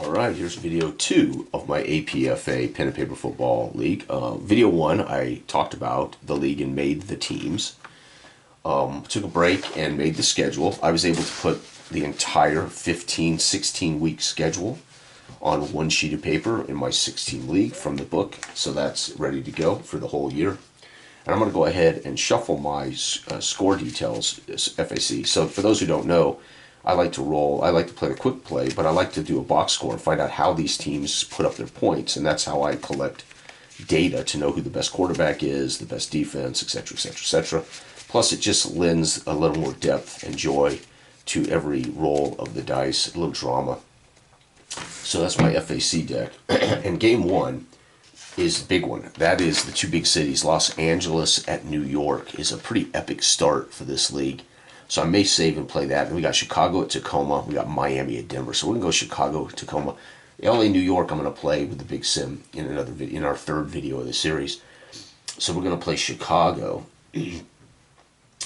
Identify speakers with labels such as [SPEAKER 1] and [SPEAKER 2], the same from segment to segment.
[SPEAKER 1] Alright, here's video 2 of my APFA Pen and Paper Football League. Video 1, I talked about the league and made the teams. Took a break and made the schedule. I was able to put the entire 15, 16-week schedule on one sheet of paper in my 16 league from the book. So that's ready to go for the whole year. And I'm going to go ahead and shuffle my score details, FAC. So for those who don't know, I like to play the quick play, but I like to do a box score and find out how these teams put up their points, and that's how I collect data to know who the best quarterback is, the best defense, etc., etc., etc. Plus, it just lends a little more depth and joy to every roll of the dice, a little drama. So that's my FAC deck. And game 1 is the big one. That is the two big cities, Los Angeles at New York, is a pretty epic start for this league. So I may save and play that. And we got Chicago at Tacoma. We got Miami at Denver. So we're going to go Chicago, Tacoma. LA, New York, I'm going to play with the Big Sim in another video, in our third video of the series. So we're going to play Chicago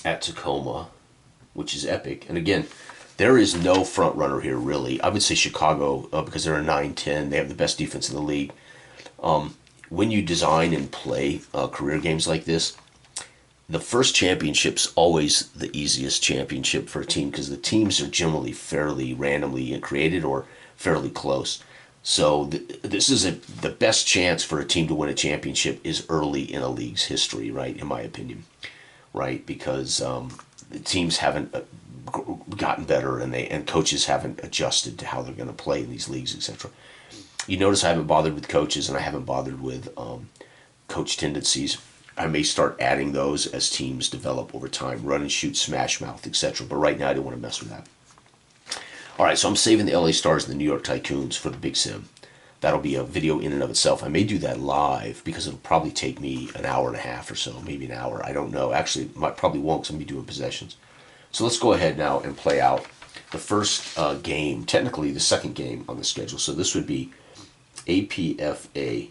[SPEAKER 1] at Tacoma, which is epic. And again, there is no front runner here, really. I would say Chicago, because they're a 9-10. They have the best defense in the league. When you design and play career games like this, the first championship's always the easiest championship for a team because the teams are generally fairly randomly created or fairly close. So this is the best chance for a team to win a championship is early in a league's history, right? In my opinion, right? Because the teams haven't gotten better and coaches haven't adjusted to how they're going to play in these leagues, etc. You notice I haven't bothered with coaches and I haven't bothered with coach tendencies. I may start adding those as teams develop over time. Run and shoot, smash mouth, etc. But right now I don't want to mess with that. Alright, so I'm saving the LA Stars and the New York Tycoons for the Big Sim. That'll be a video in and of itself. I may do that live because it'll probably take me an hour and a half or so, maybe an hour. I don't know. Actually, probably won't because I'm going to be doing possessions. So let's go ahead now and play out the first game, technically the second game on the schedule. So this would be APFA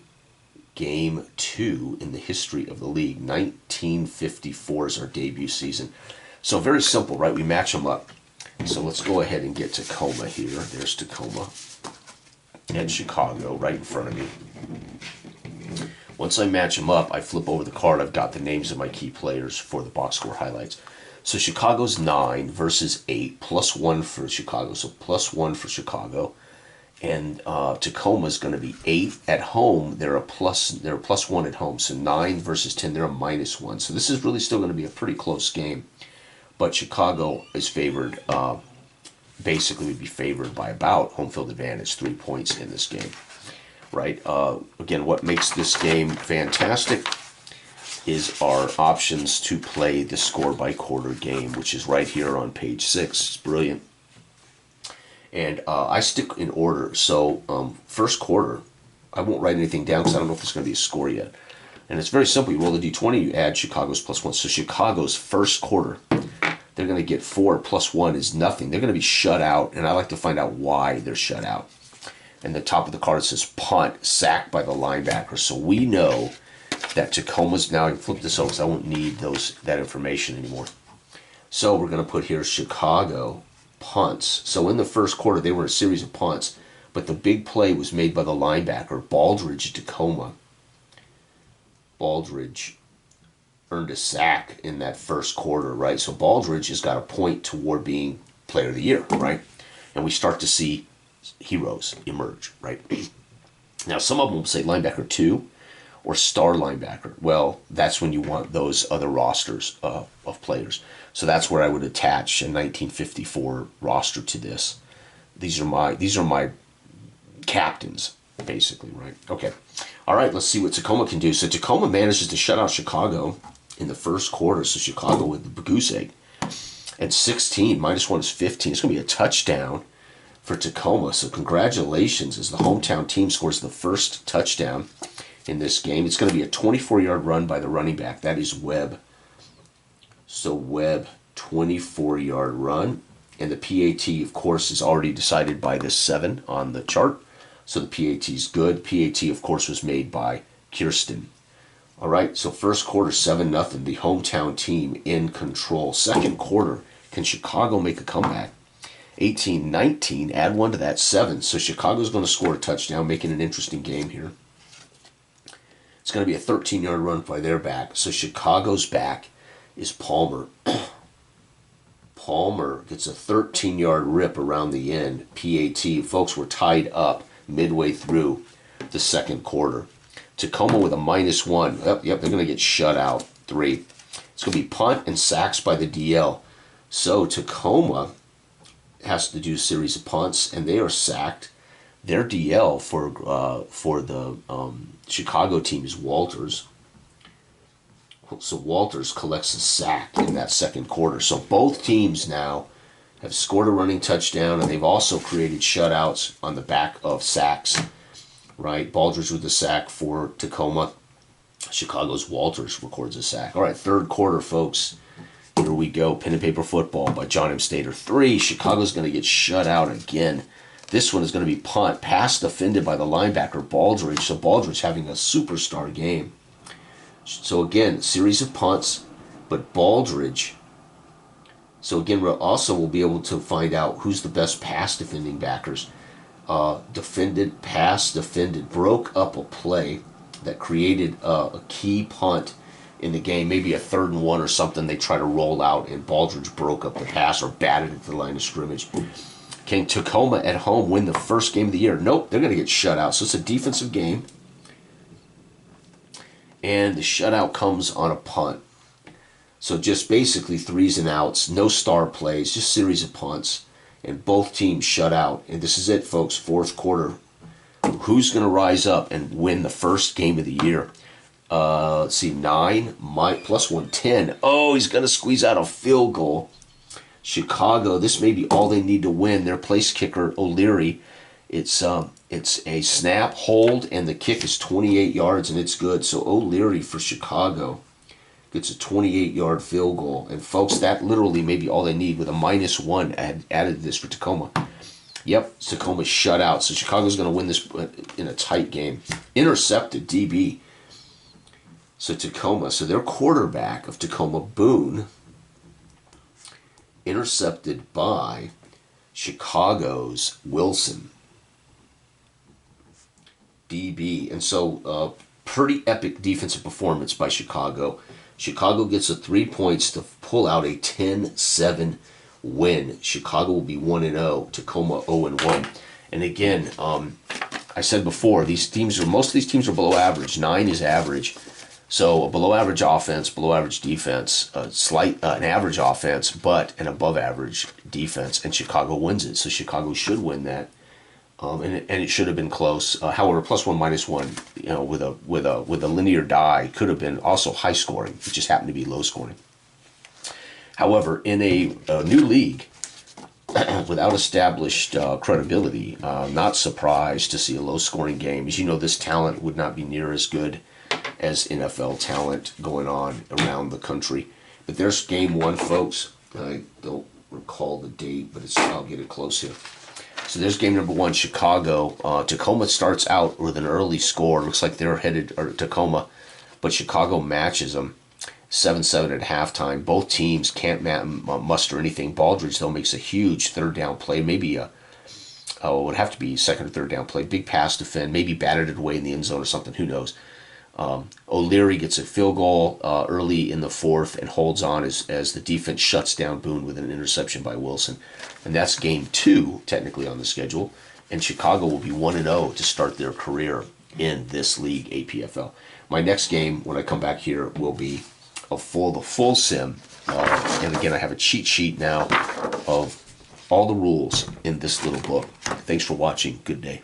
[SPEAKER 1] Game 2 in the history of the league. 1954 is our debut season. So very simple, right? We match them up. So let's go ahead and get Tacoma here. There's Tacoma. And Chicago right in front of me. Once I match them up, I flip over the card. I've got the names of my key players for the box score highlights. So Chicago's 9 versus 8, +1 for Chicago. So +1 for Chicago. And Tacoma's going to be 8 at home. They're a +1 at home. So 9 versus 10, they're a -1. So this is really still going to be a pretty close game. But Chicago is favored, basically would be favored by about home field advantage, 3 points in this game. Right? Again, what makes this game fantastic is our options to play the score by quarter game, which is right here on page 6. It's brilliant. And I stick in order. So first quarter, I won't write anything down because I don't know if there's going to be a score yet. And it's very simple. You roll the D20, you add Chicago's +1. So Chicago's first quarter, they're going to get 4 +1 is nothing. They're going to be shut out, and I like to find out why they're shut out. And the top of the card says punt, sacked by the linebacker. So we know that Tacoma's, now I can flip this over because I won't need that information anymore. So we're going to put here Chicago punts. So in the first quarter, they were a series of punts, but the big play was made by the linebacker, Baldridge at Tacoma. Baldridge earned a sack in that first quarter, right? So Baldridge has got a point toward being player of the year, right? And we start to see heroes emerge, right? Now, some of them will say linebacker 2 or star linebacker. Well, that's when you want those other rosters of players. So that's where I would attach a 1954 roster to this. These are my captains, basically, right? Okay. All right, let's see what Tacoma can do. So Tacoma manages to shut out Chicago in the first quarter. So Chicago with the goose egg. And 16, -1 is 15. It's going to be a touchdown for Tacoma. So congratulations as the hometown team scores the first touchdown in this game. It's going to be a 24-yard run by the running back. That is Webb. So Webb, 24-yard run. And the PAT, of course, is already decided by this 7 on the chart. So the PAT is good. PAT, of course, was made by Kirsten. All right, so first quarter, 7-0. The hometown team in control. Second quarter, can Chicago make a comeback? 18-19, add 1 to that, 7. So Chicago's going to score a touchdown, making an interesting game here. It's going to be a 13-yard run by their back. So Chicago's back is Palmer. Palmer gets a 13-yard rip around the end. PAT. Folks, were tied up midway through the second quarter. Tacoma with a -1. Yep, they're going to get shut out. 3. It's going to be punt and sacks by the DL. So Tacoma has to do a series of punts, and they are sacked. Their DL for the Chicago team is Walters. So Walters collects a sack in that second quarter. So both teams now have scored a running touchdown, and they've also created shutouts on the back of sacks. Right, Baldridge with the sack for Tacoma. Chicago's Walters records a sack. All right, third quarter, folks. Here we go. Pen and paper football by John M. Stater. 3. Chicago's going to get shut out again. This one is going to be punt. Pass defended by the linebacker, Baldridge. So Baldridge having a superstar game. So again, series of punts, but Baldridge. So again, we'll be able to find out who's the best pass defending backers. Pass defended, broke up a play that created a key punt in the game, maybe a 3rd and 1 or something. They try to roll out, and Baldridge broke up the pass or batted at the line of scrimmage. Can Tacoma at home win the first game of the year? Nope, they're going to get shut out. So it's a defensive game, and the shutout comes on a punt. So just basically 3s and outs, no star plays, just series of punts, and both teams shut out. And this is it, folks, fourth quarter. Who's going to rise up and win the first game of the year? Let's see, 9, plus 1, 10. Oh, he's going to squeeze out a field goal. Chicago, this may be all they need to win. Their place kicker, O'Leary, it's a snap, hold, and the kick is 28 yards, and it's good. So O'Leary for Chicago gets a 28-yard field goal. And folks, that literally may be all they need with a -1 added to this for Tacoma. Yep, Tacoma's shut out. So Chicago's going to win this in a tight game. Intercepted, DB. So Tacoma, so their quarterback of Tacoma, Boone, intercepted by Chicago's Wilson. DB. And so pretty epic defensive performance by Chicago. Chicago gets a 3 points to pull out a 10-7 win. Chicago will be 1-0. Tacoma 0-1. And again, I said before, most of these teams are below average. 9 is average. So a below average offense, below average defense, an average offense, but an above average defense, and Chicago wins it. So Chicago should win that, and it should have been close. However, +1, -1, with a linear die could have been also high scoring. It just happened to be low scoring. However, in a new league without established credibility, not surprised to see a low scoring game. As you know, this talent would not be near as good as NFL talent going on around the country. But there's game 1, folks. I don't recall the date, but I'll get it close here. So there's game number 1, Chicago. Tacoma starts out with an early score. Looks like they're headed Tacoma, but Chicago matches them 7-7 at halftime. Both teams can't muster anything. Baldridge, though, makes a huge 3rd down play. Maybe it would have to be 2nd or 3rd down play. Big pass defend. Maybe batted it away in the end zone or something. Who knows? O'Leary gets a field goal early in the 4th and holds on as the defense shuts down Boone with an interception by Wilson. And that's game 2, technically, on the schedule. And Chicago will be 1-0 to start their career in this league, APFL. My next game, when I come back here, will be the full sim. And again, I have a cheat sheet now of all the rules in this little book. Thanks for watching. Good day.